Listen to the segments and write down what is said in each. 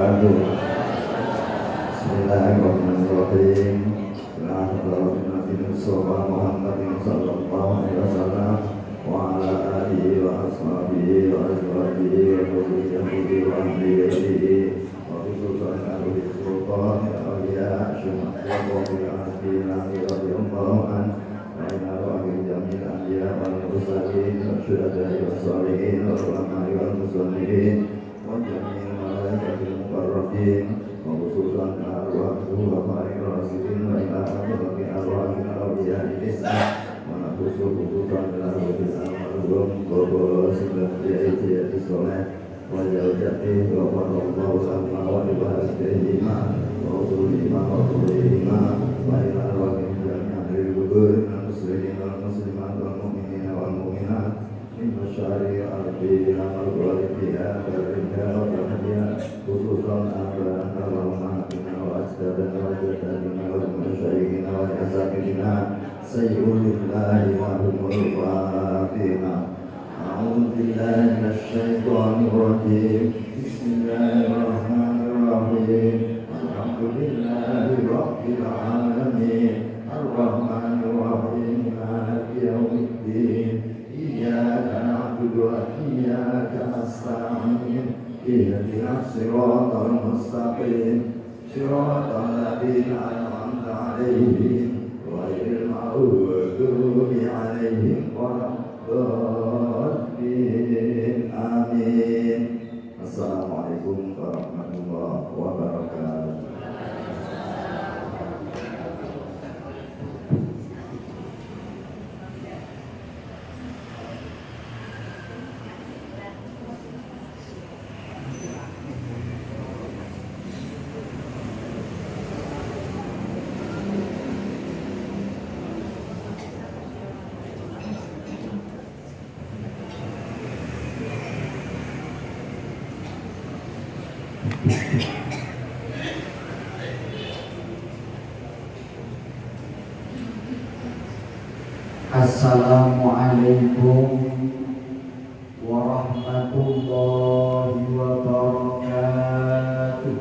Bismillahirrahmanirrahim. Nabi Muhammad sallallahu alaihi wasallam wa ala alihi wa ashabihi wa azwajihi wa dhurriyyatihi wa ahlihi wa khususan ahli sultan awliya syuhada'i radhiyallahu anhu wa inna rohim jamil anbiya wal mursalin wa syuhada'i wa sholihin wa ulama'i wal muslimin wa jamil malaikatil muqarrabin wa khususan arwahul khulafa'ir rasyidin wa ila baqi arwahil awliya Islam wa khususan bil amalum wa sibati soleh wa jawjati wa farallahu sama wa ibadihima wa usulihima wa usulihima wa ila arwahil jami'il kubur muslimin wal muslimat wal mu'minin wal mu'minat min masyari al-bina wal walidiyah wal-rijal wal-hadiyah khususan abana wal-mahatina wa-ajdadana wa-jadadina wal-masyayikhina wal-asabidina sayyulillahi wa-humul fatihah. A'udhu billahi minasyaitonir rajim. Bismillahirrahmanirrahim. Alhamdulillahi rabbil alamin. Ar-Rahmanir Rahim. Maliki yaumiddin. Iyyaka na'budu wa iyyaka nasta'in. Ihdinas siratal mustaqim. Siratal ladzina an'amta 'alaihim ghairil maghdubi 'alaihim waladdallin. Amin. Assalamualaikum warahmatullahi wabarakatuh. Assalamualaikum warahmatullahi wabarakatuh.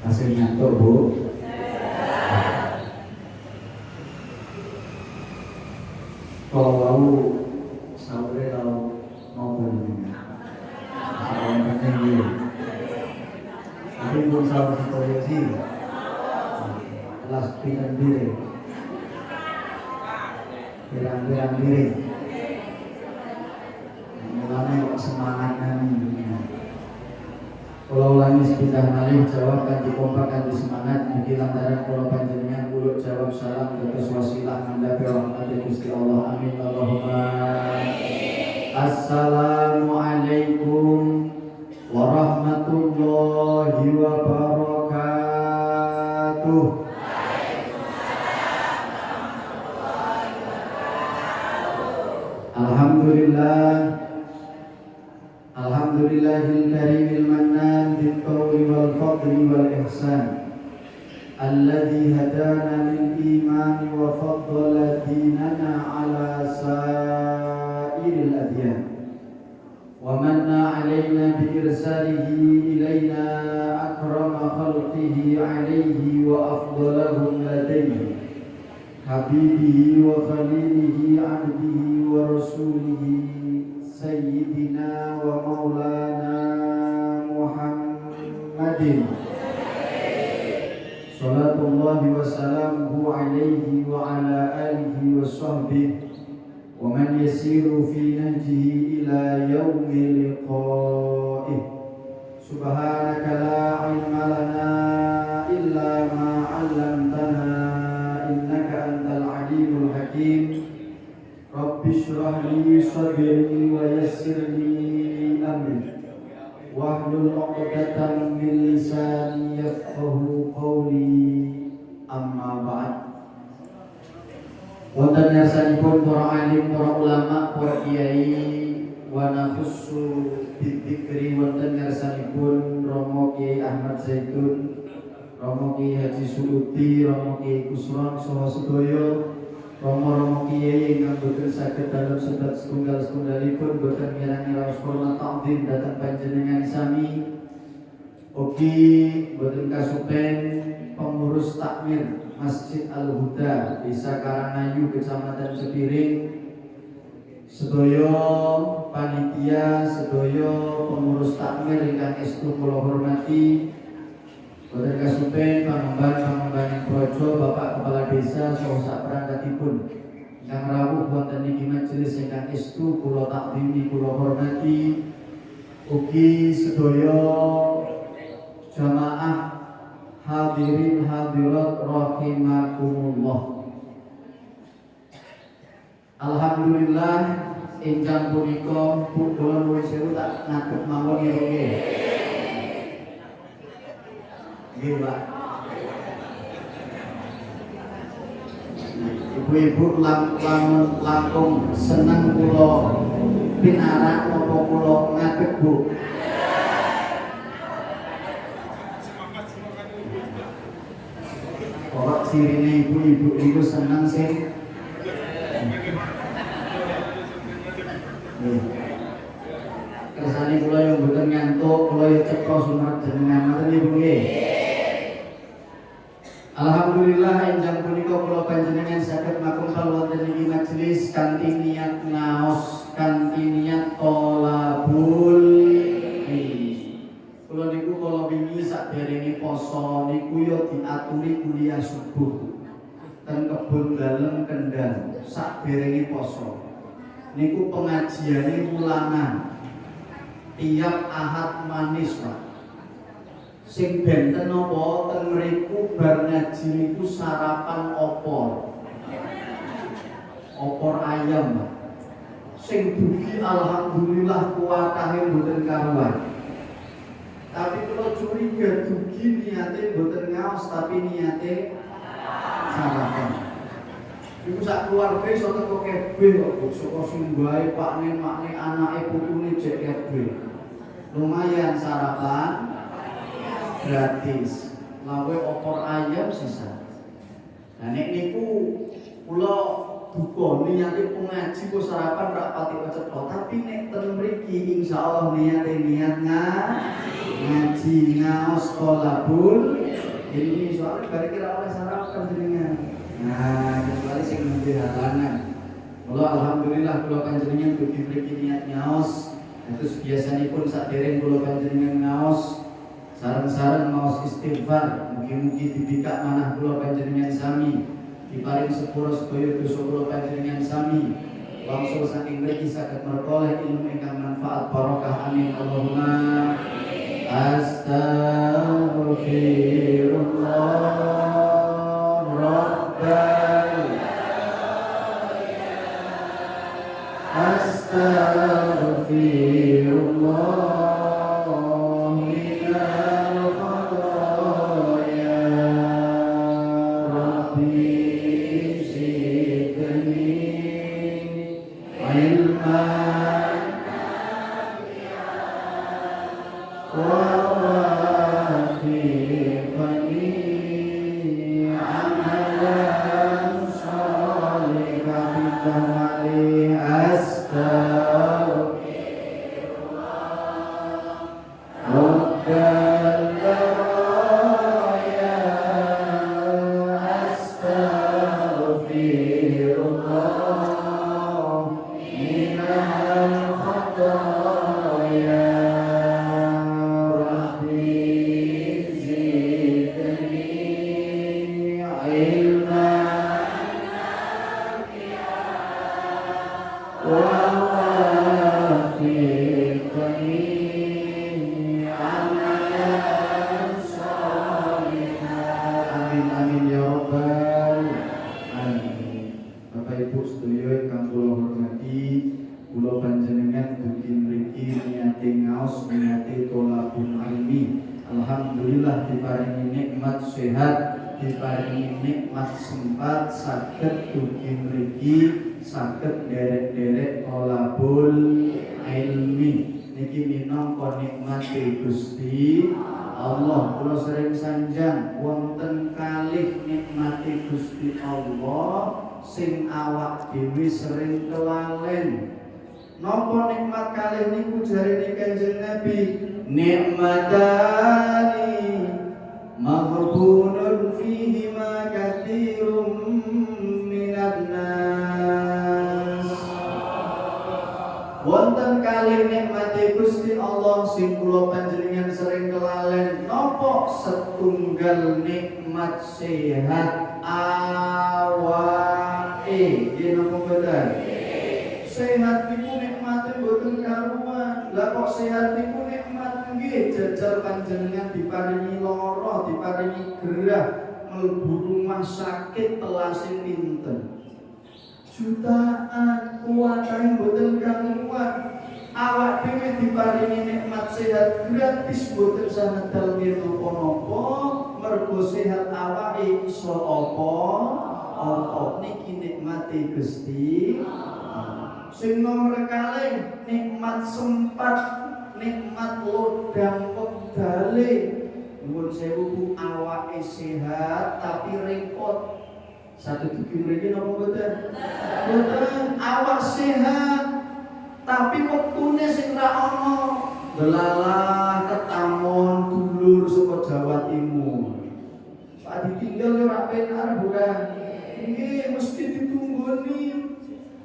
Masih ngantuk, Bu? Kalau mau sahur kalau ngomong kalau penting tapi pun sahur proyeksi kelas pikiran diri pirang-pirang diri mulanya semangat kami. Kalau ulangi sepindah malih jawab kan dikompakan di semangat mungkin lantaran kalau panjenengan mulut jawab salam terus wasilah mendapat rahmat Gusti Allah. Amin Allahumma. Assalamualaikum warahmatullahi wabarakatuh. Alhamdulillah. Alhamdulillahil karimil mannan bil qawli wal fadli wal ihsan alladzi hadana lil iman wa faddala dinana ala sa'iril adyan wa manna alaina bi irsalihi ilaina akrama khalqihi alayhi wa afdalahum ladayhi habibihi wa khalilihi abdihi wa rasulihi Sayyidina wa maulana Muhammadin salatullahi wa salamuhu alaihi wa ala alihi wa sahbihi wa man yasiru fi nahjihi ila yaumi liqa'ih. Subhanaka la ilma lana illa ma 'allamtana innaka antal alimul hakim. Rabbi shrah li sadri wa yassir li amri wahlul 'uqdatam min lisani yafqahu qawli. Amma ba'd. Wonten ngarsanipun para alim, para ulama, para kiai wa nakhussu bidzikri wonten ngarsanipun Romo Kiai Ahmad Zaitun, Romo Kiai Haji Suluti, Romo Kiai Kusron saha sedaya Romo-romo kiai ingkang boten saged dalam sebat setunggal-setunggalipun boten ngira-ngira hormat ta'zim dhateng panjenengan sami. Ugi boten kasupen pengurus takmir Masjid Al-Huda Desa Karangayu Kecamatan Cepiring, sedaya panitia, sedaya pengurus takmir ingkang estu kula hormati. Boten kasupen pangemban projo Bapak Kepala Desa saha saperangkatipun ingkang rawuh wonten ing majelis ingkang estu kula takdimi kula hormati. Ugi sedaya jamaah hadirin hadirat rahimakumullah. Alhamdulillah enjang punika kula nuwun sewu tak ngadeg mawon nggih. Nggih, Pak. Ibu-ibu langkung seneng kula pinarak napa kula ngadeg, Bu? Pokok sirine ibu-ibu itu seneng sih. Kersane kula yang boten ngantuk, kula yang cetha sumerep jenengan ngoten Ibu nggih. Alhamdulillah enjang punika kula panjenengan saged makumpul wonten ing majelis kanthi niat ngaos, kanthi niat tolabul ilmi. Kula niku kala wingi sakderenge poso niku ya diaturi kuliah subuh ten kebon dalem Kendal sakderenge poso. Niku pengajiane ulangan tiap Ahad manis, Pak. Sing benten napa ten mriku bar ngaji niku sarapan opor. Opor ayam, Pak. Sing dugi alhamdulillah kuwatahe mboten karuan. Tapi kalau curiga dugi niate mboten ngaos tapi niate sarapan. Iku sak keluarga iso teko kabeh kok saka simbahe pakne makne anake putune jek kabeh. Lumayan sarapan gratis. Lawe opor ayam sisa. Nah nek niku kula duka niate pengaji ku sarapan rak pati cepet, tapi nek ten mriki insyaallah niate niat ngaji ngaos tolabul ini soalnya bari kira oleh sarapan jenengan. Nah, kecuali sing nembe halangan. Kula alhamdulillah kula panjenengan dugi mriki niat ngaos. Terus biasanipun sakdereng kula panjenengan ngaos sareng-sareng maos istighfar. Mugi-mugi dibikak manah kula panjenengan sami. Diparing sepuro sedaya dosa kula panjenengan sami. Langsung saking mriki saged merkoleh ilmu ingkang manfaat barokah amin Allahumma astaghfirullah rabbal astaghfirullah minal khataaya rabbi zidni ilman wa wafiqni amalan sholihan bitamali astaghfirullah rabbal baraya astaghfirullah minal khataaya rabbi zidni ilman wa wafiqni amalan sholihan. Amin amin ya rabbal alamin. Bapak Ibu sedaya ingkang kula hormati, kula panjenengan dugi mriki niate ngaos niate tolabul ilmi. Alhamdulillah diparingi nikmat sehat, diparingi nikmat sempat saged dugi mriki saged derek-derek tolabul ilmi. Niki minangka nikmat Gusti Allah. Kula sering sanjang wonten kalih nikmati Gusti Allah sing awak dhewe sering kelalen. Napa nikmat kalih niku jarene Kanjeng Nabi, nikmatani maghbunun fihi ma katsirum minan nas. Wonten kalih nikmate Gusti Allah sing kula panjenengan sering kelalen. Napa? Setunggal nikmat sehat awake. Nggih napa mboten? Sehat niku nikmate mboten karuan. Lah kok sehat niku nikmat nggih jajal panjenengan diparingi lara, diparingi gerah, mlebu rumah sakit telasing pinten. Jutaan kuwatahe mboten karuan. Awak dhewe diparingi nikmat sehat gratis mboten sanedal napa-napa, mergo sehat awake iso apa niki nikmate Gusti. Sing nomor kalih nikmat sempat, nikmat lodang wedale. Nuwun sewu Bu, awake sehat tapi repot. Satu dugi mriki napa mboten? Mboten, awak sehat tapi wektune sing ra ono. Delalah ketamon dulur saka Jawa Timur. Pak ditinggal yo ra penak bukan? Nggih, mesti ditunggoni.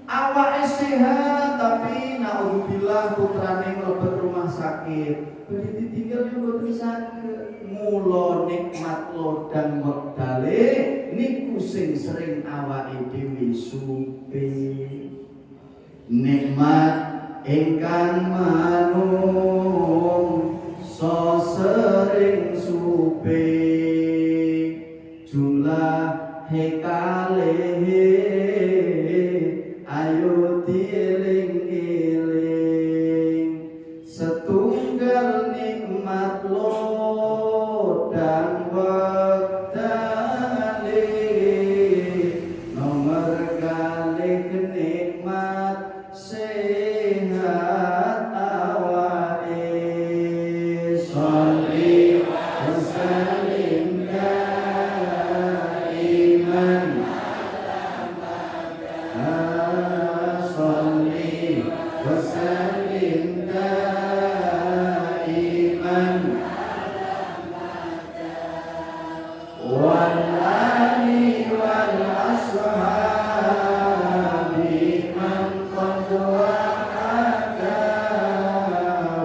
Awake sehat tapi naudzubillah putrane mlebet rumah sakit. Badhe ditinggal yo mboten saged. Mula nikmat lodang wektale niku sing sering awake dhewe supe. Nikmat ingkang manung so sering supe jumlah hekalehe ayo dieling-eling setunggal nikmat lodang wektale nomor kalih nikmat sehat awake sholli wa sallim daiman sholli wa sallim daiman wal ali wal ashabi man qad wa'ada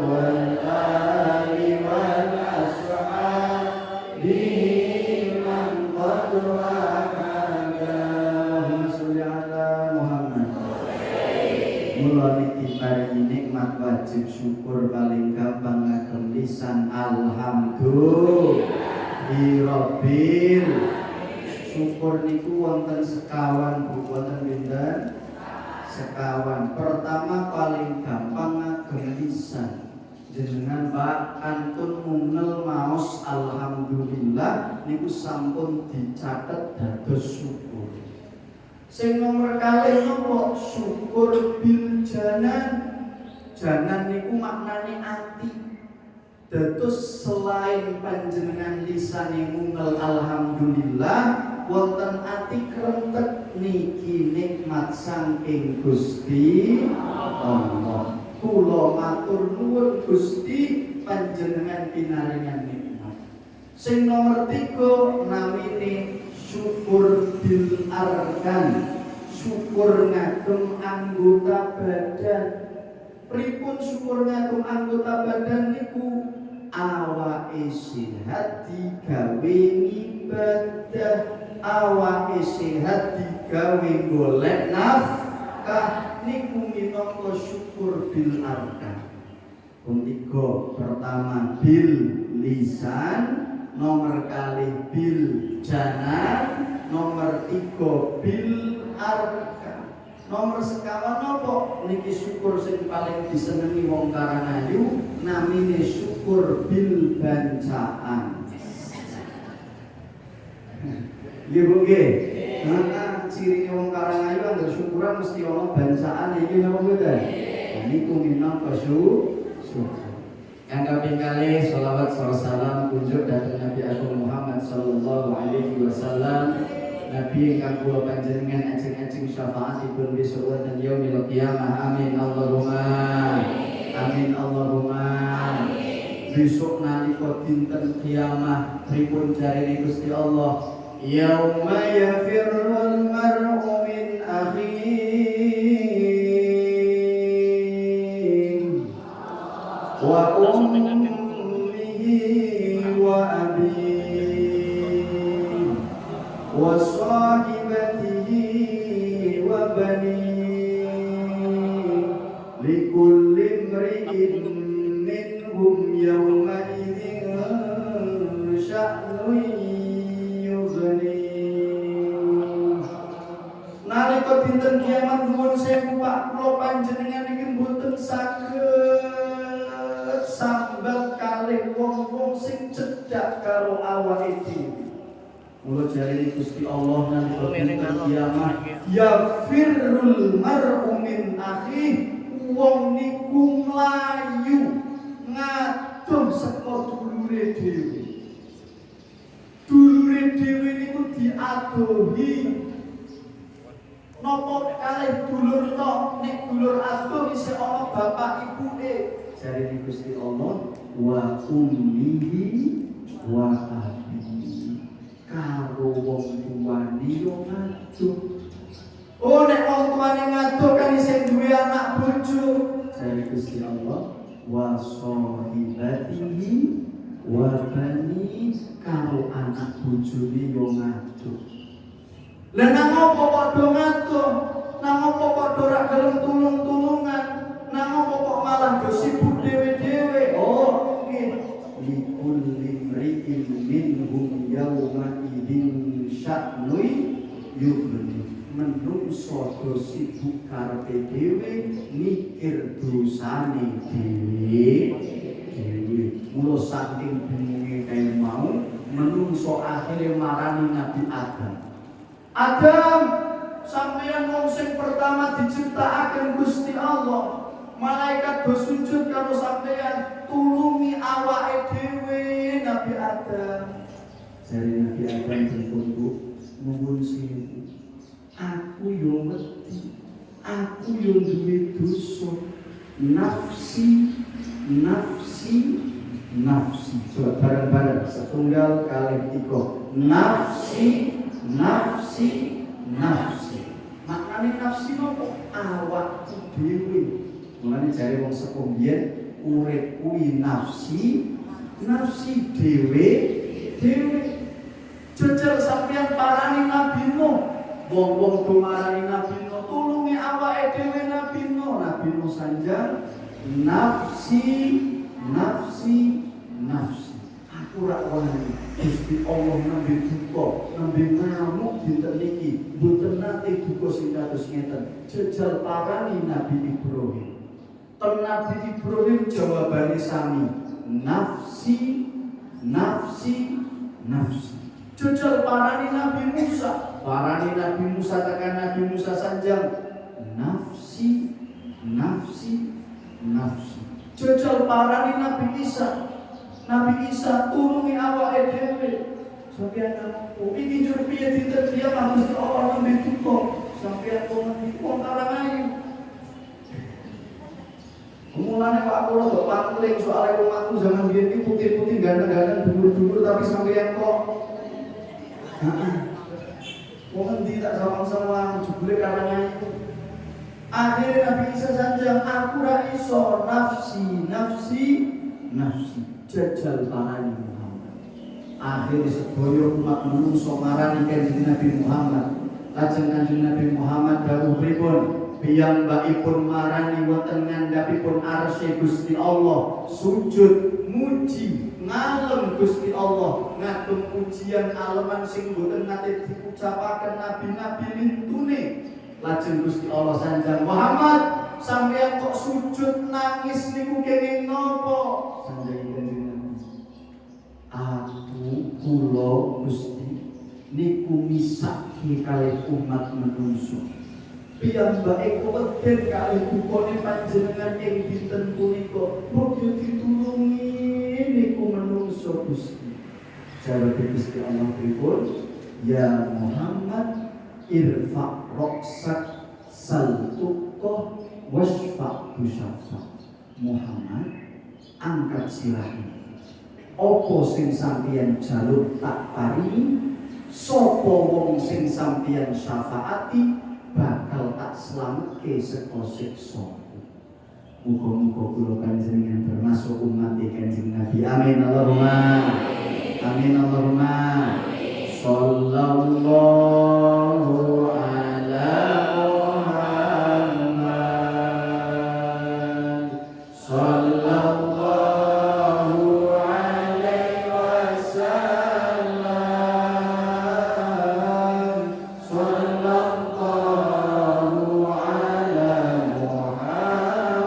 wal ali wal ashabi man qad wa'ada. Allahumma sholli ala Muhammad. Mula niki paringi nikmat wajib syukur paling gampang ngagem lisan alhamdulillahirabbil. Syukur niku wonten sekawan Bu, wonten pinten? Sekawan. Pertama paling gampang ngagem lisan. Jenengan Pak antun mungel maos alhamdulillah niku sampun dicatet dados syukur. Sing nomor kalih napa? Syukur bil janan. Janan niku maknane ati. Dados selain panjenengan lisane mungel alhamdulillah, wonten ati krentek niki nikmat saking Gusti Allah. Kula matur nuwun Gusti panjenengan pinaringan nikmat. Sing nomor 3 namine syukur bil arkan. Syukur ngagem anggota badan. Pripun syukur ngagem anggota badan niku? Awake sehat digawe ibadah, awake sehat digawe golek nafkah niku minangka syukur bil arkan. Pun 3 pertama bil lisan, nomor kalih bil janan, nomor 3 bil arkan. Nomor sekawan nopo niki syukur sing paling disenengi wong Karangayu namine syukur bil bancaan. Nggih Bu nggih. Nah, ciri wong Karangayu anggar syukuran mesti ana bancaan iki napa mboten? Niku minangka syukur. Yang kaping kalih sholawat salam kunjuk dhateng Nabi Agung Muhammad sallallahu alaihi wasallam. Nabi ingkang kula panjenengan ajeng-ajeng syafaatipun besok wonten yaumil qiyamah. Amin Allahumma amin Allahumma. Besok nalika dinten kiamah pripun jarene Gusti Allah, yauma yafirrul mar'u min akhihi wa ummihi wa abihi wa sahibatihi wa banihi likulli imri'in minhum yawma idzin sya'nun yughni. Nalika dinten kiamat nuwun sewu Pak kula panjenengan iki mboten saged sambat kalih wong-wong sing cedhak karo awake dhewe. Mula jarine Gusti Allah nalika dinten kiamat, yafirrul mar'u min akhi, wong niku mlayu ngadoh saka dulure dhewe. Dulure dhewe niku diadohi. Napa kalih dulur tok, nek dulur adoh isih ana bapak ibuke. Jarine Gusti Allah, wa ummihi wa abihi, karo wong tuwane yo ngadoh. Oh nek wong tuwane ngadoh kan isih duwe anak bojo. Jarine Gusti Allah, wa sahibatihi wa bani, karo anak bojone yo ngadoh. Lah nang apa padha ngadoh? Nang apa padha ra gelem tulung-tulungan? Nang apa kok malah do sibuk dhewe-dhewe? Oh, nggih. Likulli imri'in minhum yawma idzin sya'nun yughni. Menungso do sibuk karepe dhewe, mikir dosane dhewe. Mula saking bingunge kaya mau, menungso akhire marani Nabi Adam. Adam, sampeyan wong sing pertama diciptakaken Gusti Allah. Malaikat do sujud karo sampeyan, tulungi awake dhewe Nabi Adam. Jare Nabi Adam dituntut, nuwun sewu. Aku yo ngerti, aku yo duwe dosa. Nafsi, nafsi, nafsi. Coba bareng-bareng, setunggal kalih tiga. Nafsi, nafsi, nafsi. Maknane nafsi nopo? Awakku dhewe. Mulane jare wong sepuh biyen, urip kuwi nafsi, nafsi dhewe, dhewe. Jejal sampeyan parani Nabi Nuh. Wong-wong do marani Nabi Nuh, tulungi awake dhewe Nabi Nuh. Nabi Nuh sanjang, nafsi, nafsi, nafsi. Aku ora wani. Gusti Allah nembe duka, nembe ngamuk dinten niki, mboten nate duka sing kados ngeten. Jejal parani Nabi Ibrahim. Ten Nabi Ibrahim jawabane sami, nafsi, nafsi, nafsi. Jejal parani Nabi Musa, parani Nabi Musa tekan Nabi Musa sanjang, nafsi, nafsi, nafsi. Jejal parani Nabi Isa, Nabi Isa tulungi awake dhewe. Sampeyan ngopo? Iki njur piye dinten kiamat Gusti Allah nembe duka. Sampeyan kok ngendi wong Karangayu. Mulane Pak kula kok pangling soal umatku zaman biyen iki putih-putih ganteng-ganteng dhuwur-dhuwur tapi sampeyan kok wong ngendi tak sawang-sawang jebule Karangayu. Akhirnya Nabi Isa sanjang, aku ra iso, nafsi, nafsi, nafsi. Jajal parani Muhammad. Akhirnya sedaya umat menungso marani kanjeng Nabi Muhammad. Lajeng kanjeng Nabi Muhammad dawuh pripun? Piyambakipun marani wonten ngandhapipun arsy Gusti Allah, sujud muji ngalem Gusti Allah, ngadum pujian aleman sing boten nate diucapaken nabi-nabi lintune. Lajeng Gusti Allah sanjang, Muhammad, sampeyan kok sujud nangis niku kenging napa? Sanjang kanjeng Nabi, aku kula Gusti niku misaki kalih umat menungso. Piyambake kuweden kalih dukane panjenengan ing dinten punika, mugi ditulungi niku menungso Gusti. Jawab Gusti Allah pripun? Ya Muhammad irfa' roksak saltukoh wasfa' busyafa. Muhammad angkat sirahmu. Opo sing sampeyan jaluk tak paringi, sopo wong sing sampeyan syafaati bakal tak selametke saka siksa. Muga-muga kula panjenengan termasuk umat Kanjeng Nabi. Amin Allahumma. Amin Allahumma. Sallallahu ala Muhammad. Sallallahu alaihi wasallam. Sallallahu ala Muhammad.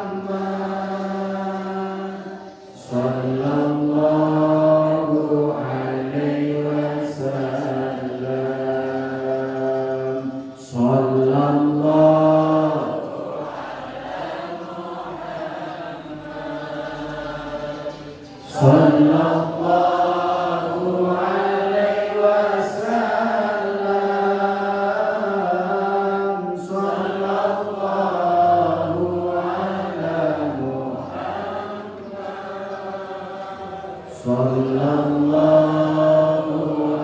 Sallallahu alaihi wasallam. Sallallahu alaihi wasallam. Sallallahu ala Muhammad. Sallallahu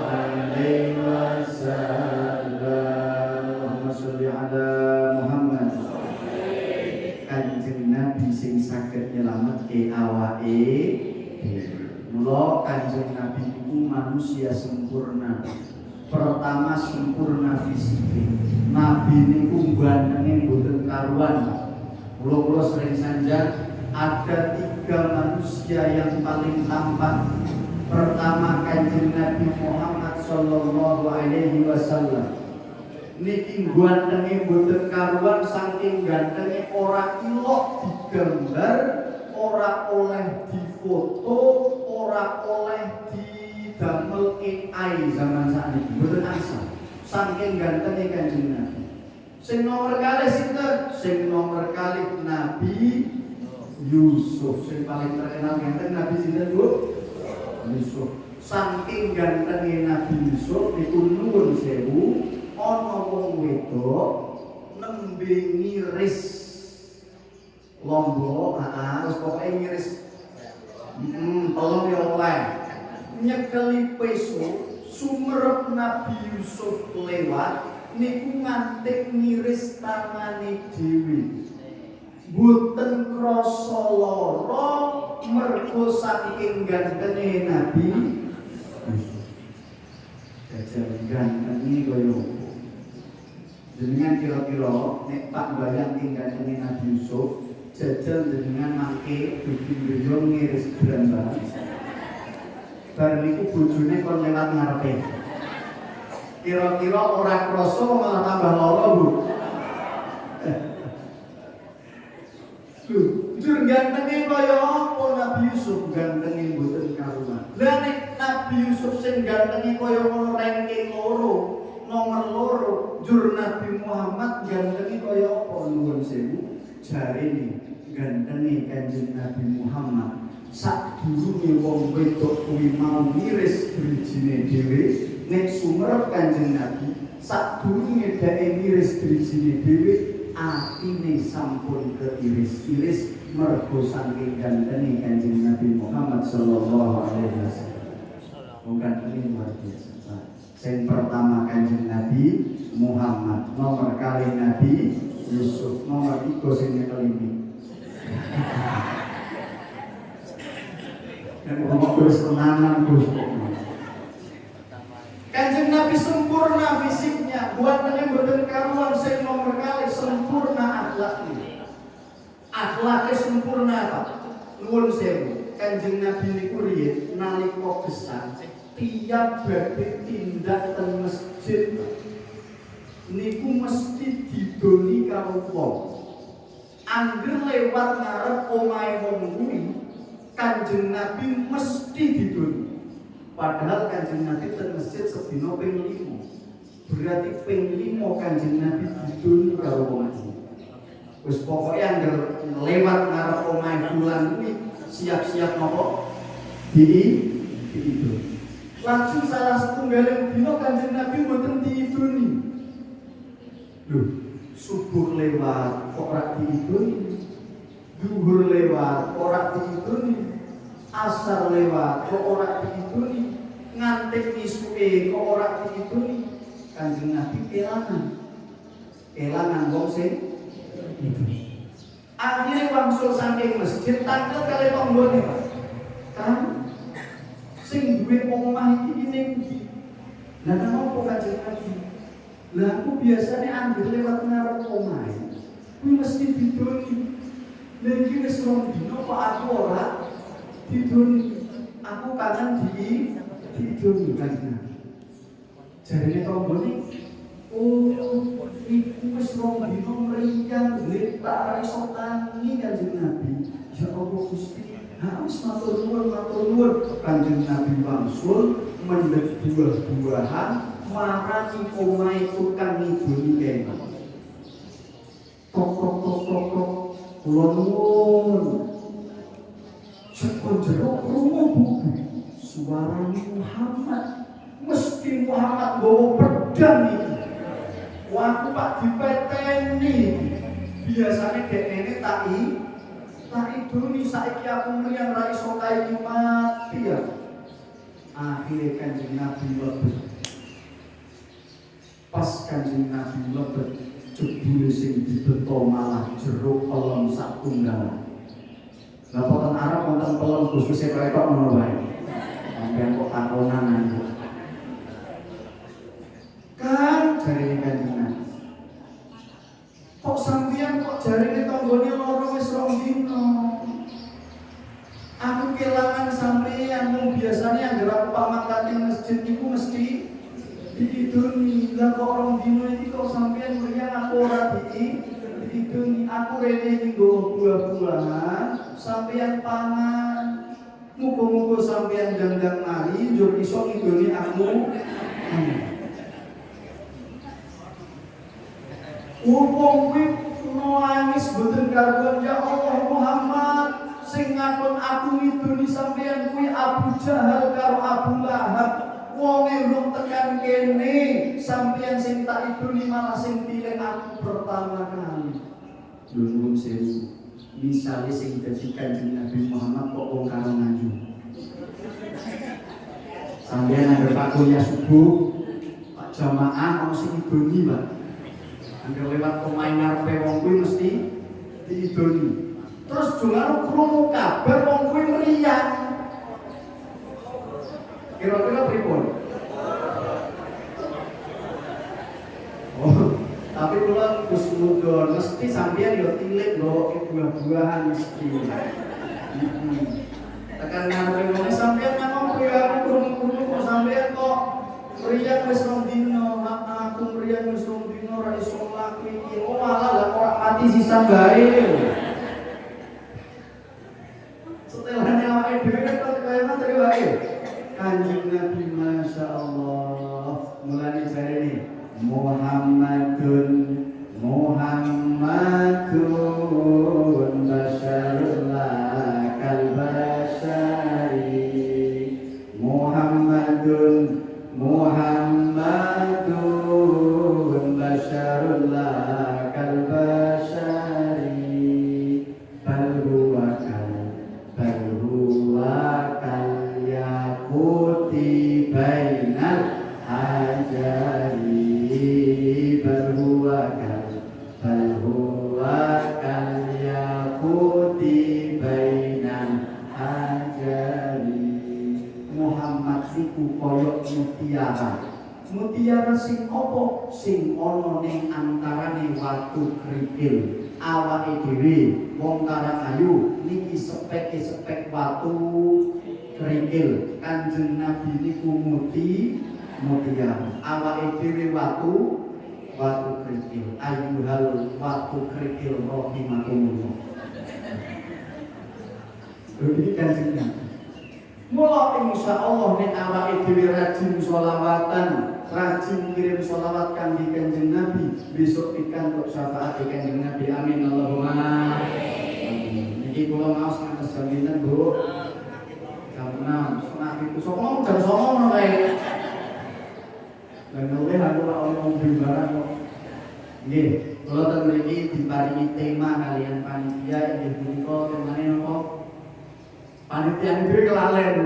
alaihi wasallam. Allahumma sholli ala Muhammad. Kanjeng Nabi sing saged nyelametke awake. Mula Kanjeng Nabi itu manusia sempurna. Pertama sempurna fisik. Nabi niku gantenge mboten karuan. Mula sering sanjang ada 3 manusia yang paling tampan. Pertama Kanjeng Nabi Muhammad sallallahu alaihi wasallam. Niki gantenge mboten karuan saking gantenge ora ilok digambar, ora oleh difoto, ora oleh didamel AI zaman sakniki. Mboten asal. Saking gantenge Kanjeng Nabi. Sing nomor kali sinten? Sing nomor kali Nabi Yusuf. Sing paling terkenal ganteng Nabi sinten, Bu? Yusuf. Saking gantenge Nabi Yusuf niku nuwun sewu, ana wong wedok nembe ngiris lombok, terus pokoknya ngiris tolong ya oleh nyekeli peso sumerep Nabi Yusuf lewat niku ngantek ngiris tangane dhewe. Boten krasa lara mergo saking gantenge Nabi Yusuf. Jajal gantenge kaya opo? Jenengan kira-kira nek Pak bayang gantenge Nabi Yusuf, jajal jenengan mangke dugi-dugi ngiris berambaran. Bar niku bojone kon lewat ngarepe. Kira-kira ora krasa malah tambah lara, Bu. Jur gantenge kaya apa Nabi Yusuf, gantenge mboten karuan. Lah nek Nabi Yusuf sing gantenge kaya ngono ranking loro, nomor loro, jur Nabi Muhammad gantenge kaya apa nuwun sewu? Jarene gantenge Kanjeng Nabi Muhammad sadurunge wong wedok kuwi mau ngiris drijine dhewe nek sumerep Kanjeng Nabi sadurunge dhek ngiris drijine dhewe atine sampun keiris-iris mergo saking gantene Kanjeng Nabi Muhammad sallallahu alaihi wasallam. Bukan ini luar biasa. Yang pertama Kanjeng Nabi Muhammad, nomor kali Nabi Yusuf, nomor 3 sing kelimi. Dan terus tenangan terus. Kanjeng Nabi sempurna fisiknya, buatannya mboten karuan sing nomor kali sempurna akhlaknya. Akhlaknya sempurna apa? Nuwun sewu. Kanjeng Nabi niku riyen nalika gesang tiap badhe tindak teng masjid niku mesti didoni karo wong. Angger lewat ngarep omahe wong kuwi, Kanjeng Nabi mesti didoni. Padahal Kanjeng Nabi teng masjid sedina ping 5. Berarti ping 5 Kanjeng Nabi didoni karo wong kuwi. Wis pokoke angger lewat ngarep omahe fulan kuwi siap-siap napa? Diidoni. Langsung salah setunggaling dina Kanjeng Nabi mboten diidoni. Lho, subuh lewat kok ora diidoni. Zuhur lewat kok ora diidoni. Asar lewat kok ora diidoni. Ngantek isuke kok ora diidoni. Kanjeng Nabi kelangan wong sing idoni. Akhirnya wangsul saking masjid tangkel kali tonggone, Pak. Kan sing duwe omah iki ning ndi? Lah napa Kanjeng Nabi? Lah aku biasane anggere lewat ngarep omahe. Kuwi mesti didoni. Lah iki wis rong dina kok aku ora didoni. Aku kangen didoni Kanjeng Nabi. Jarine tonggone, oh, iku wis rong dina mriyang tak ora iso tangi Kanjeng Nabi. Ya Allah Gusti, harus matur nuwun Kanjeng Nabi wangsul mendhet buah-buahan marani omahe tukang ngidoni kene. Tok kula nuwun. Saka jero krungu buku suarane Muhammad. Mesti Muhammad nggawa pedang iki. Waktu Pak dipeteni. Biasane dekne tak idoni saiki aku mriyang ra iso kae mati ya. Akhire Kanjeng Nabi lebet. Pas Kanjeng Nabi lebet, jebule sing dibeto malah jero pelem satunggal. Lah poten Arab wonten pelem khusus kaya kok ngono wae. Sampeyan kok takonan aku. Kan jarine Kanjeng Nabi. Kok sampeyan kok jarine tanggane loro wis rong dina. Aku kelangan sampeyan mung biasane anggere aku pamangkat ning masjid iku mesti diidoni. Lah kok rong dina iki kok sampeyan mriyang aku ora diidoni. Aku rene iki nggo buah-buahan, sampeyan pangan. Muga-muga sampeyan dandang mari njur iso ngidoni aku. Wong kuwi nangis boten karuan, ya Allah Muhammad sing ngakon aku ngidoni sampeyan kuwi Abu Jahal karo Abu Lahab. Wonge urung tekan kene sampeyan sing tak idoni malah sing pilih aku pertama kali. Nuwun sewu. Misale sing dadi Kanjeng Nabi Muhammad kok wong karo nganju. Sampeyan anggere Pak kuliah subuh, Pak jamaah ono sing idoni, Pak. Angger lewat omahe ngarepe wong kuwi mesti diidoni. Terus jungaro krungu kabar wong kuwi mriyang. Kira-kira pripun? Oh, tapi kula Gus Mudon mesti sampeyan yo tilik lho buah-buahan mesti. Tekan ngarepe wong sampeyan ngomong kuwi aku krungu-krungu kok sampeyan kok mriyang wis rong dina, aku mriyang wis rong dina ora iso mlaku iki. Oh malah lah ora mati sisan bae. Setelahnya awake dhewe kok kaya materi wae. Kanjeng Nabi Masya Allah mulane jarene Muhammadun basyarul kal basyari Muhammadun basyarul kal basyari bal huwa kal yaquti bainal hajari bal huwa kal yaquti bainal hajari. Muhammad iku koyok mutiara sing apa sing ana ning antarane watu krikil. Awake dhewe wong Karangayu niki spek watu krikil. Kanjeng Nabi niku mutiara. Awake dhewe watu krikil. Ayyuhal watu krikil rahimakumullah. Iki Kanjeng Nabi. Mula insyaallah nek awake dhewe rajin sholawatan, rajin kirim sholawat kangge Kanjeng Nabi, besok pikantuk syafaat Kanjeng Nabi. Amin Allahumma amin. Niki kula maos ngantos jam pinten, Bu? Jam 6. itu. Sok ngomong jam 09.00 ngono kae. Lah noleh aku ora ono ngombe barang kok. Nggih, kula teng mriki diparingi tema kalian panitia inggih punika temane napa? Panitia dhewe kelalen.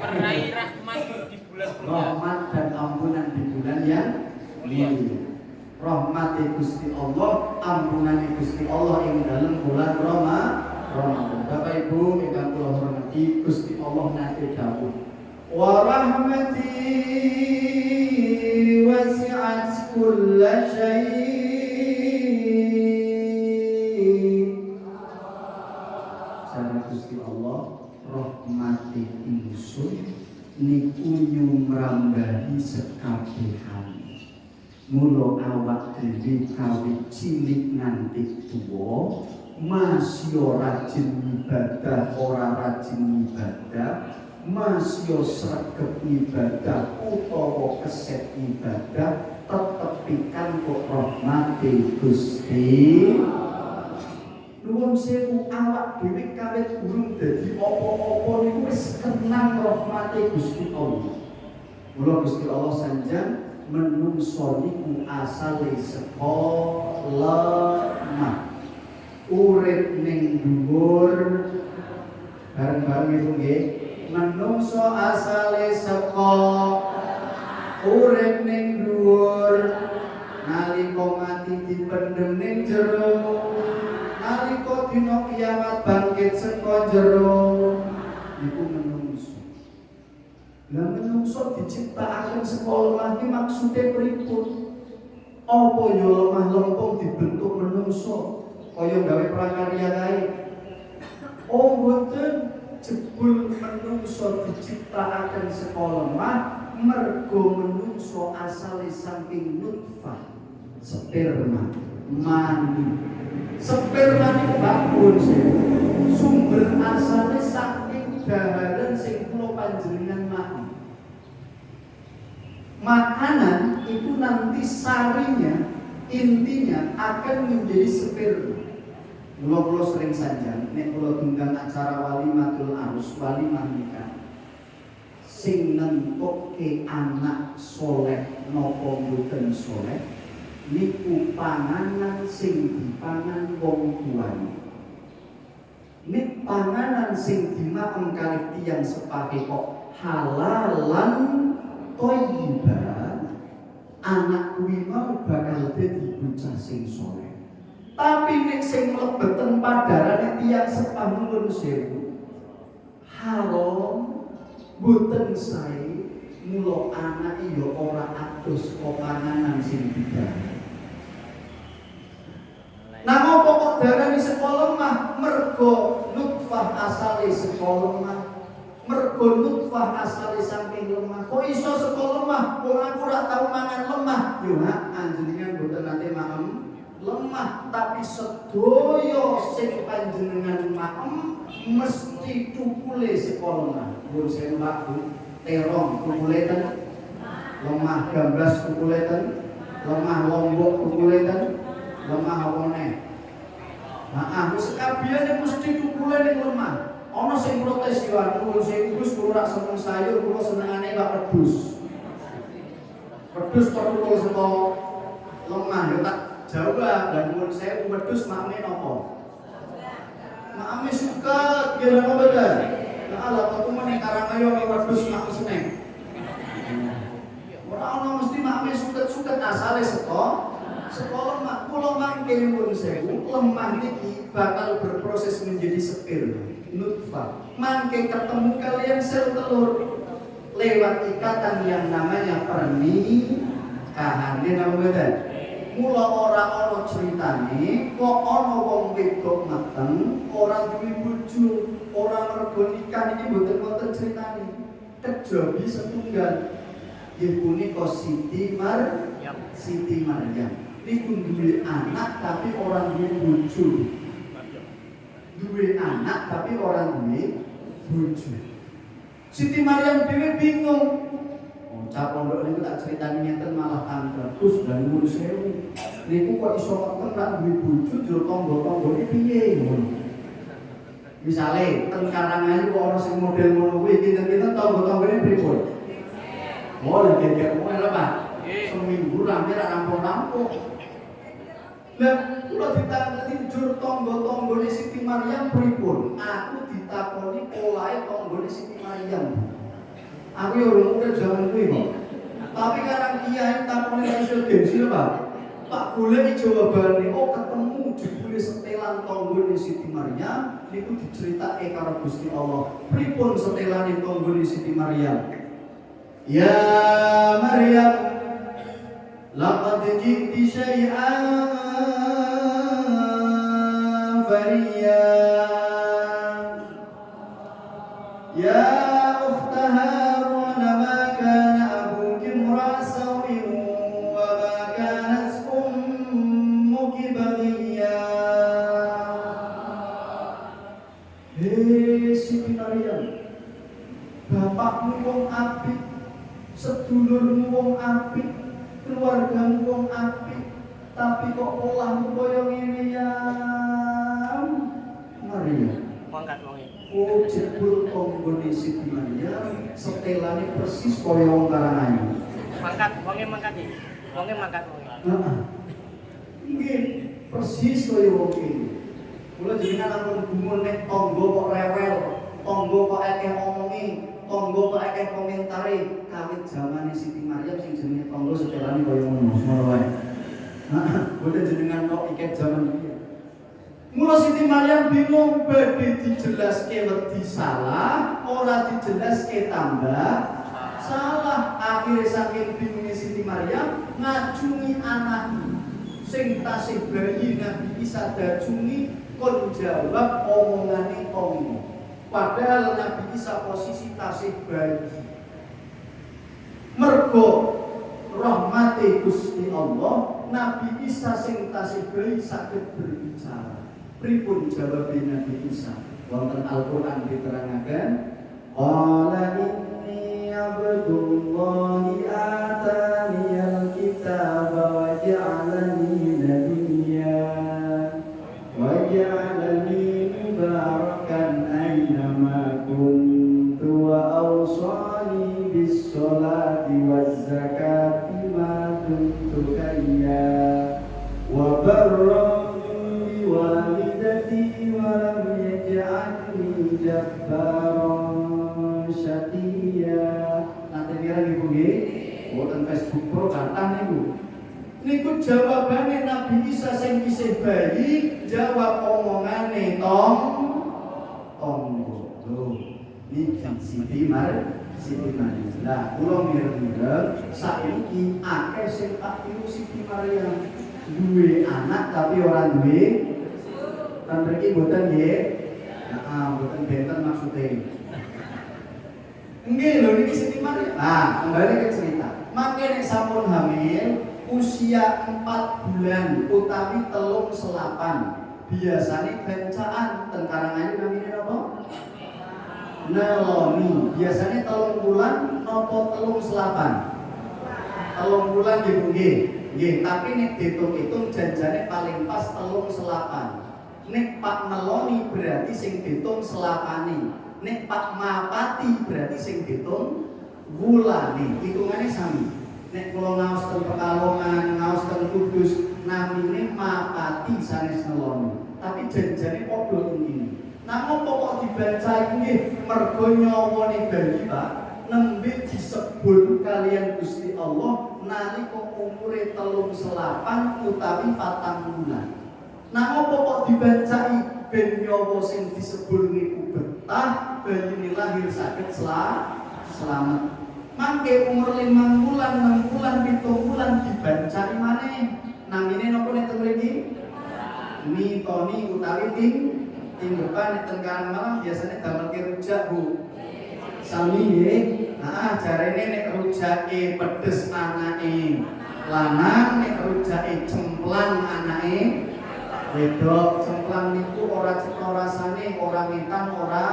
Meraih rahmat di bulan Rahmat dan ampunan di bulan yang mulia. Rahmat Gusti Allah, ampunan Gusti Allah ing dalem bulan Ramadan. Bapak Ibu ingkang kula hormati, Gusti Allah nate dawuh, wa rahmati wasi'at kulla syai'. Jare Gusti Allah, rahmati ingsun niku nyumrambahi sekabehan. Mula awak dhewe kawit cilik nganti tuwa masih rajin ibadah ora rajin ibadah, masih sregep ibadah utawa keset ibadah, tetepikan kok rahmate Gusti. Nuwun sewu awak dhewe kawit durung dadi apa-apa niku wis kenang rahmate Gusti Allah. Mula Gusti Allah sanjang menungso niku asale saka lemah. Urip ning dhuwur bareng-bareng itu nggih. Menungso asale saka urip ning dhuwur, nalika mati dipendhem ning jero, nalika dina kiamat bangkit saka jero. Niku menungso. Lah menungso diciptakaken saka lemah iki maksude pripun? Apa ya lemah lempung dibentuk menungso kaya gawe prakarya kae? Oh mboten, jebul menungso diciptakaken saka lemah mergo menungso asale saking nutfah, sperma, mani. Sperma niku bangun sumber asale saking daharan sing kula panjenengan makan. Makanan itu nanti sarinya, intinya akan menjadi sperma. Mula sering saja nek kula tunggang acara walimatul arus, walimah nikah, sing nentuke anak soleh napa mboten soleh niku panganan sing dipangan wong tuane. Nek panganan sing dimakan kalih tiyang sepake kok halalan thayyiban, anak kuwi mau bakal dadi bocah sing saleh. Tapi nek sing mlebeten padarane tiyang sepah nuwun sewu haram, boten sae, mula anak ya ora atus kok panganan sing didhahar. Nang pokok darah di sekolah mah mergo nutfah asale sekolah mah, mergo nutfah asale saking lemah. Kok iso sekolah mah wong aku ora tau mangan lemah. Yo ha anjenengan boten nate maem lemah, tapi sedaya sing panjenengan maem mesti tukule sekolah mah. Pun saya Mbak Bu, terong tukule ten, lemah gambas tukule ten, lemah lombok tukule ten, lemah wone. Nah, wis kabehane mesti tukule ning lemah. Ana sing protes yo aku sing Gus kula rak seneng sayur, kula senengane Pak Pedus. Pedus kok tukul saka lemah yo tak jawab dan mun saya pedus makne napa? Makne suka yen apa bener? Lah Allah kok meneh karangayo pedus mak seneng. Ora ana mesti makne suket-suket asale saka sekolah mak kula mangke pun sewu lemah niki bakal berproses menjadi sperma nutfah mangke ketemu kalian sel telur lewat ikatan yang namanya pernikahan. Nggih napa mboten? Mula ora ana critane kok ana wong wedok meteng ora duwe bojo, ora mergo nikah iki mboten wonten critane. Kejawi setunggal nggih punika Siti Maryam. Niku duwe anak tapi orang duwe bojo. Duwe anak tapi orang duwe bojo. Siti Maryam dhewe bingung. Oh, cah pondok niku tak critani ngeten malah terus dan nuwun sewu. Niku kok iso meteng ra duwe bojo jero tangga-tanggane piye ngono. Misale teng Karangayu kok ana sing model ngono kuwi kinten-kinten tangga-tanggane pripun? Oh, lagi geger kowe lho, Pak. Seminggu rame ra rampung-rampung. Lah, kula ditangani jur tangga-tanggane Siti Maryam pripun? Aku ditakoni polahe tanggane Siti Maryam. Aku yo urung urip zaman kuwi kok. Tapi karang kiai takoni iso gengsi lho, Pak. Pak golek jawabane, oh ketemu jebule setelan tanggane Siti Maryam niku diceritake karo Gusti Allah. Pripun setelane tanggane Siti Maryam? Ya Maryam, laqad ji'ti syai'an fariya. Ya ukhta Harun, ma kana abuki imra'a sawin wa ma kanat ummuki baghiya. Hei Siti Maryam, bapakmu wong apik, sedulurmu wong apik, keluargamu wong apik, tapi kok polahmu kaya ngene ya Maria. Mangkat wonge. Oh, jebul tanggane Siti Maryam setelane persis kaya wong Karangayu. Mangkat wonge mangkat iki. Wonge mangkat wonge. Heeh. Nggih, persis kaya wong kene. Kula jenengan ampun gumun nek tangga kok rewel, tangga kok akeh omongi, tangga kok akeh komentare. Kawit zamane Siti Maryam sing jenenge tangga setelane kaya ngono, ngono wae. Heeh, boten jenengan kok iket zaman iki. Mula Siti Maryam bingung badhe dijelaske wedi salah, ora dijelaske tambah salah. Akhire saking bingunge Siti Maryam ngajungi anake sing tasih bayi Nabi Isa dajungi kon jawab omongane tangga. Padahal Nabi Isa posisi tasih bayi. Mergo rahmate Gusti Allah, Nabi Isa sing tasih bayi saged berbicara. Pripun jawabe Nabi Isa? Wonten Al-Qur'an diterangaken, qala inni abdullahi ataniyal kitaba wa ja'alani nabiyya wa ja'alani mubarakan aina ma kuntu wa awsani bis sholati waz zakati ma kuntu hayya wa barra walidati wa lam yaj'alni jabbaran syaqiyya. Nanti kira niku nggih, wonten Facebook Pro kathah niku. Niku jawabane Nabi Isa sing isih bayi, jawab omongane tonggo. Lho, niki Siti Maryam. Lah, kula mireng-mireng saiki akeh sing tak tiru Siti Maryam. Duwe anak tapi ora duwe. Kan mriki mboten nggih. Heeh, mboten benten maksude. Nggih lho niki Siti Maryam. Nah, kembali ke cerita. Mangke nek sampun hamil usia 4 bulan utawi 3 selapan biasane bancaan teng Karangayu namine napa? Neloni. Biasane 3 bulan napa 3 selapan? 3 bulan nggih Bu nggih. Nggih, tapi nek ditung-itung janjane paling pas 3 selapan. Nek Pak Neloni berarti sing ditung selapane. Nek Pak Mapati berarti sing ditung wulane. Hitungane sami. Nek kula ngaos teng Pekalongan, ngaos teng Kudus, namine Mapati sanes Neloni. Tapi janjane padha ini. Namung pokok dibaca nggih mergo nyawane bayi, Pak. Nembe disebut kalian Gusti Allah nalika umure 3 selapan utawi 4 bulan. Namung pokok dibacai ben nyawa sing disebut niku betah, bayine lahir saged selamat. Mangke umur 5 bulan, 6 bulan, 7 bulan dibacai maneh. Namine napa nek teng mriki? Mitoni utawi tinggepan nek teng Malang biasane damelke rujak, Bu. Sami nggih. Nah, jarene nek rujake pedes anake lanang, nek rujake cemplang anake wedok. Cemplang niku ora cetha rasane, ora ngetan, ora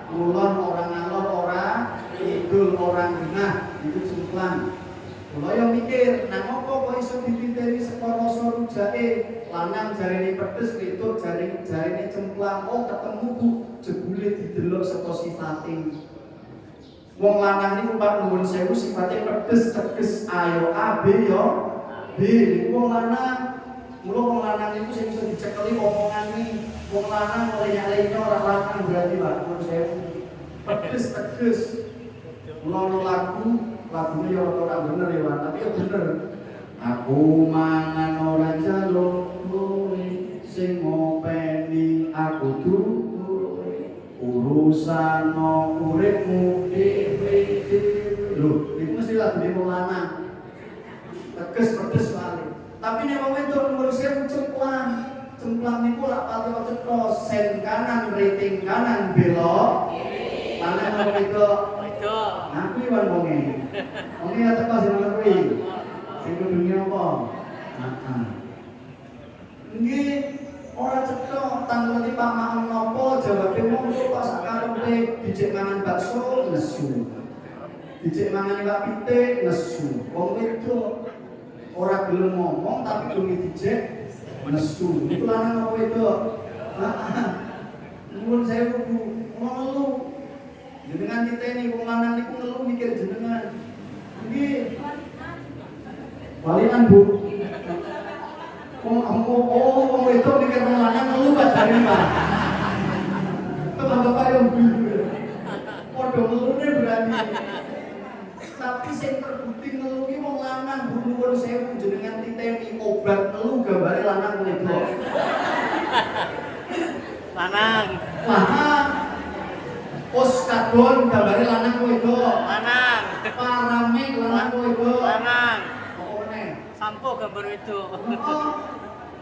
ngulon, ora ngalor, ora idul, ora genah. Iku cemplang. Kula yo mikir, nang apa kok iso dititeni saka rasa rujake? Lanang jarene pedes, wedok jarene cemplang. Oh, ketemu Bu. Jebule betul saka sifate. Wong lanang niku Pak nuwun sewu sifate pedes teges ayo A B yo B. Wong lanang mula wong lanang niku sing iso dicekeli omongane. Wong lanang oleh nyalekno ora lanang berarti Pak nuwun sewu. Pedes teges. Mula lagune yo ora bener ya Pak, tapi yo bener. Aku mangan ora jaluk kowe sing ngopeni aku duwe urusan uripmu dhewe. Lho, iku mesti lagune wong lanang. Teges pedes wae. Tapi nek wong wedok ngurusi cemplang. Cemplang niku ora pati cetha sen kanan rating kanan belok. Lanang apa wedok? Wedok. Aku iki wonge. Wonge ya teko sing ngono kuwi. Sing dunia apa? Nggih, ora cetha tanggone pamahan napa jawabe mung kok sak karepe dijek mangan bakso nesu. Dijek mangan iwak pitik nesu. Wong wedok ora gelem ngomong tapi gelem dijek nesu. Iku lanang apa wedok? Nuwun sewu Bu, ngelu. Jenengan titeni wong lanang niku ngelu mikir jenengan. Nggih. Walian Bu. Wong wedok mikir wong lanang ngelu pacare Pak. Bapak yang bingung. Padha ngelune berani. Tapi sing terbukti ngelu ki wong lanang Bu nuwun sewu jenengan titeni obat ngelu gambare lanang wedok. Lanang. Lanang. Oskadon gambare lanang wedok. Lanang. Parame lanang wedok. Lanang. Sampo gambar itu.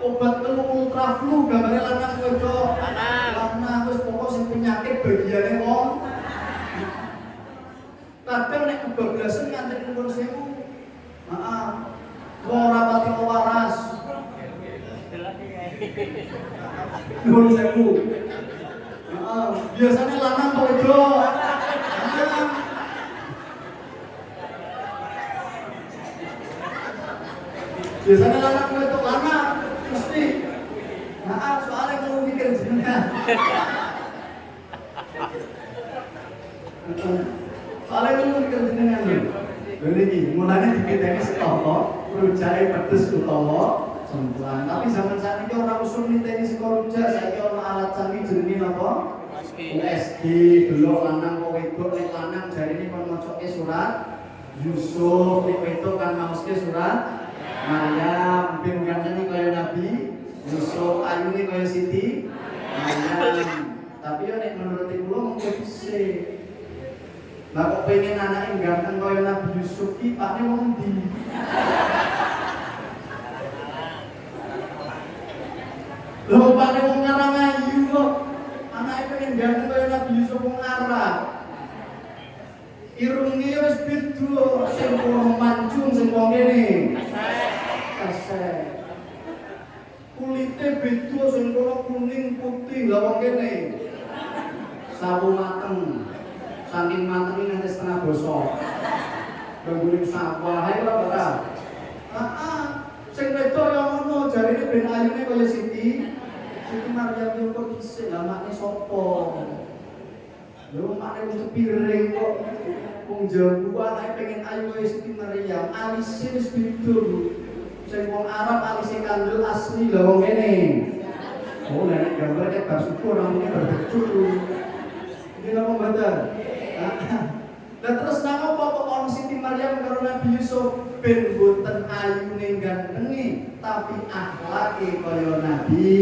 Obat telu ultraflu gambare lanang wedok. Lanang. Wis pokok sing penyakit bagiane wong. Kadang nek kebablasan ngantri nuwun sewu. Heeh. Wong ora pati waras. Nuwun sewu. Heeh, biasane lanang kok wedok. Biasanya lanang wedok lanang mesti. Nah, soalnya kalau mikir jenengan. Soalnya kalau mikir jenengan lho. Lho iki mulane dipiteni setoko, rujake pedes utawa cemplang. Tapi zaman sakniki ora usul niteni saka rujak, saiki ana alat canggih jenenge napa? USG. Delok lanang kok wedok, nek lanang jarine kon macoke surat Yusuf, nek wedok kan maoske surat Maryam. Ben gantene kaya Nabi Yusuf, ayune kaya Siti Maryam. Tapi yo nek menurut kula mung bisa. Lah kok pengen anake ganteng kaya Nabi Yusuf ki pakne wong ndi? Lho pakne wong Arab ayu kok. Anake pengen ganteng kaya Nabi Yusuf wong Arab. Irunge wis beda, sing kono mancung sing wong kene. Kaseh. Kulite beda sing kono kuning putih lah wong kene. Sawu mateng. Saking mateng nganti setengah bosok. Gangguling sawah ae ora. Sing wedok ya ngono jarine ben ayune kaya Siti Maryam yo kok dhisik lah makne sapa? Lho makne wong piring kok wong Jawa anake pengen ayu kaya Siti Maryam, alise wis beda lho. Sing wong Arab alise kandel asli lah wong kene. Oh nek gambar nek bar syukur rambutnya berdecuk. Iki napa mboten? Lah terus nang apa kok ono Siti Maryam karo Nabi Yusuf ben boten ayune gantenge tapi akhlake kaya Nabi.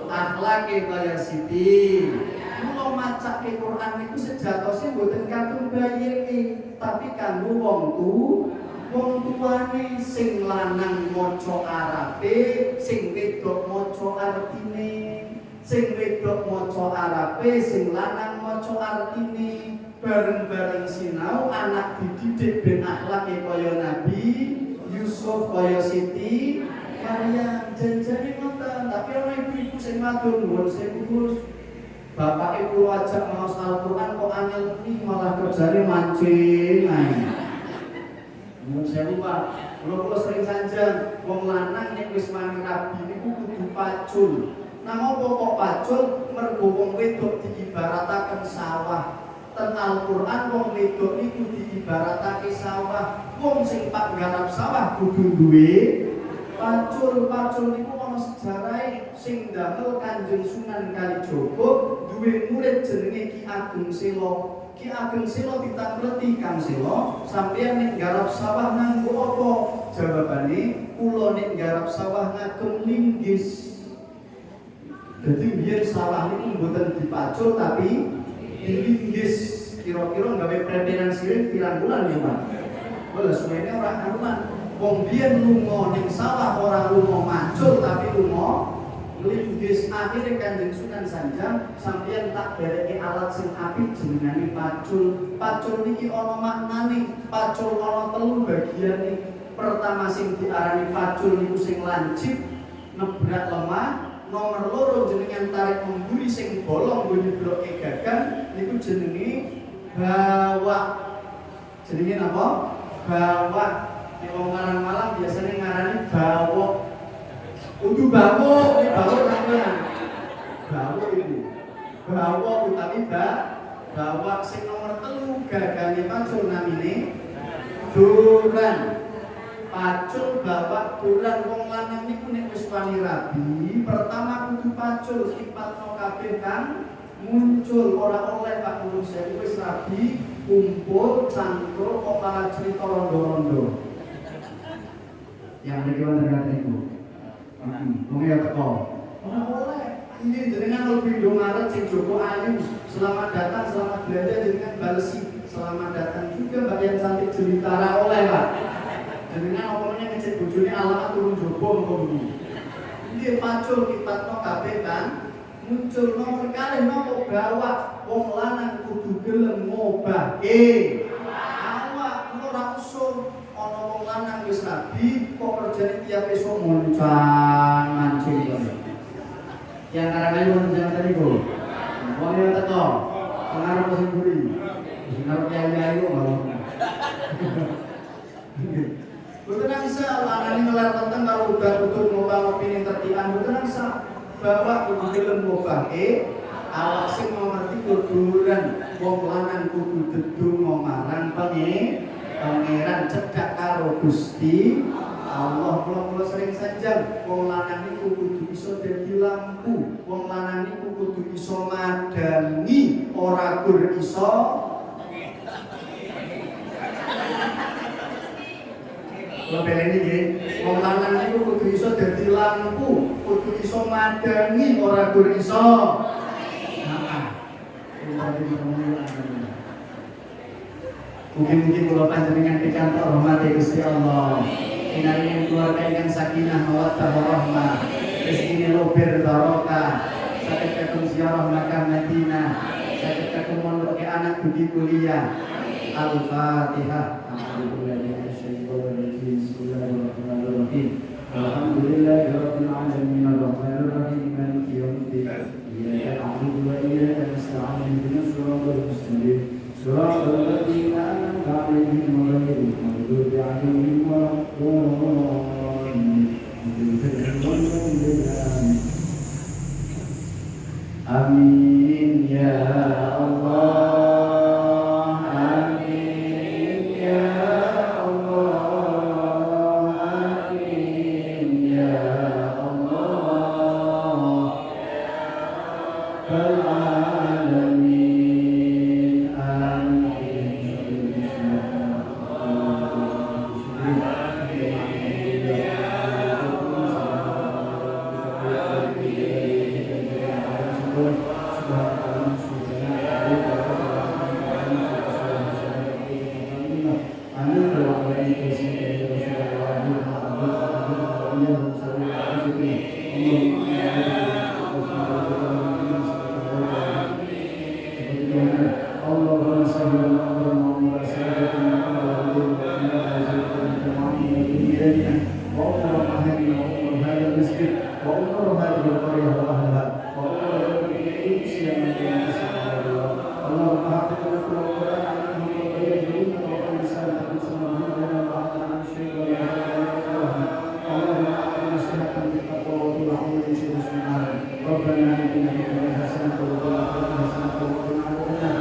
Akhlake kaya Siti. Mula macake Quran niku sejatose boten kanggo bayeke tapi kanggo wong tuane sing lanang maca Arabe, sing wedok maca artine. Sing wedok maca Arabe, sing lanang maca artine. Bareng-bareng sinau anak dididik ben akhlake kaya Nabi Yusuf kaya Siti Maryam. Janjane ngoten, tapi ana ibu-ibu sing matur nuwun sewu. Bapake kula ajak maos Al-Qur'an kok angel iki malah kerjane mancing ae. Nuwun sewu Pak, kula sering sanjang wong lanang nek wis mani rabi niku kudu pacul. Nang apa kok pacul? Mergo wong wedok diibarataken Al-Qur'an wong wedok niku diibaratake sawah. Wong sing pak garap sawah kudu duwe pacul. Pacul niku ana sejarahe sing damel Kanjeng Sunan Kalijaga duwe murid jenenge Ki Ageng Sela. Ki Ageng Sela ditakleti Kang Sela, sampeyan nek garap sawah nganggo apa? Jawabane, kula nek garap sawah ngagem linggis. Jadi biar sawah ini mboten dipacul tapi dilinggis. Kira-kira gawe preperan siring pirang bulan ya, Pak? Wala suwene ora karuan. Wong biyen lunga ning sawah ora lunga macul tapi lunga linggis. Akhire Kanjeng Sunan Sanjang sampeyan tak dereke alat sing apik jenengane pacul. Pacul niki ana maknane. Pacul ana 3 bagiane. Pertama sing diarani pacul niku sing lancip, nebrak lemah. Nomor loro jenengan tarik memburi sing bolong nggo bloke gagang niku jenenge bawak. Jenenge apa? Bawak. Nek wong Malang biasanya ngarani bawok. Kudu bawok, nek bawok sampean. Bawok itu. Bawok utawi bawak sing nomor 3 gagange pacul namine duran. Pacul bawak duran wong lanang niku nek wis wani rabi, pertama kudu pacul sipatno kabeh kang muncul ora oleh Pak Guru saya wis rabi kumpul cangkruk kok malah cerita rondo-rondo. Yang mriki wonten ngaten iku. Wong ya teko. Ora oleh. Ini jenengan lebih Maret sing Joko Ayu. Selamat datang, selamat belanja jenengan balesi. Selamat datang juga Mbak yang cantik jelitara oleh, Pak. Jenengan omongnya ngecek bojone alamat turun Jopo mengko bumi. Nggih pacul kipatno kabeh kan muncul nomor kalih napa bawak wong lanang kudu gelem ngobahke awak ora usul ana wong lanang wis rabi kok kerjane tiap esuk moncang mancing kok. Yang karane wong jangan tadi kok. Wong yo teko. Pengaruh sing buri. Pengaruh kiai kok malah. Betul bisa lanang ngelar tentang kalau udah betul ngopi ning tertian betul bisa bawa kudu gelem ngobahke awak sing ngerti kuduran wong lanang kudu dedonga marang pangeran cedhak karo Gusti Allah. Kula sering sanjang wong lanang niku kudu iso dadi lampu, wong lanang niku kudu iso madangi ora gur iso Lopeleni nggih, wong lanang niku kudu iso dadi lampu, kudu iso madangi ora gur iso. Heeh. Mungkin kula panjenengan pikantuk rahmat Gusti Allah. Inaring keluarga ingkang sakinah mawaddah warahmah. Rezekine luber barokah. Saged kakung ziarah makam Madinah. Saged kakung mondok anak dugi kuliah. Al-Fatihah. Alhamdulillahi rabbil alamin arrahmanir rahim maliki yaumiddin iyyaka na'budu wa iyyaka nasta'in ihdinas siratal mustaqim siratal ladzina an'amta 'alaihim ghairil maghdubi 'alaihim waladdallin amin ya Allah. Rabbana atina fid dunya hasanatan wa fil akhirati hasanatan wa qina adzabannar.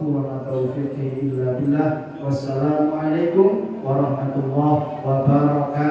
tawakkaltu wa ma taufiqi illa billah. Wassalamualaikum warahmatullahi wabarakatuh.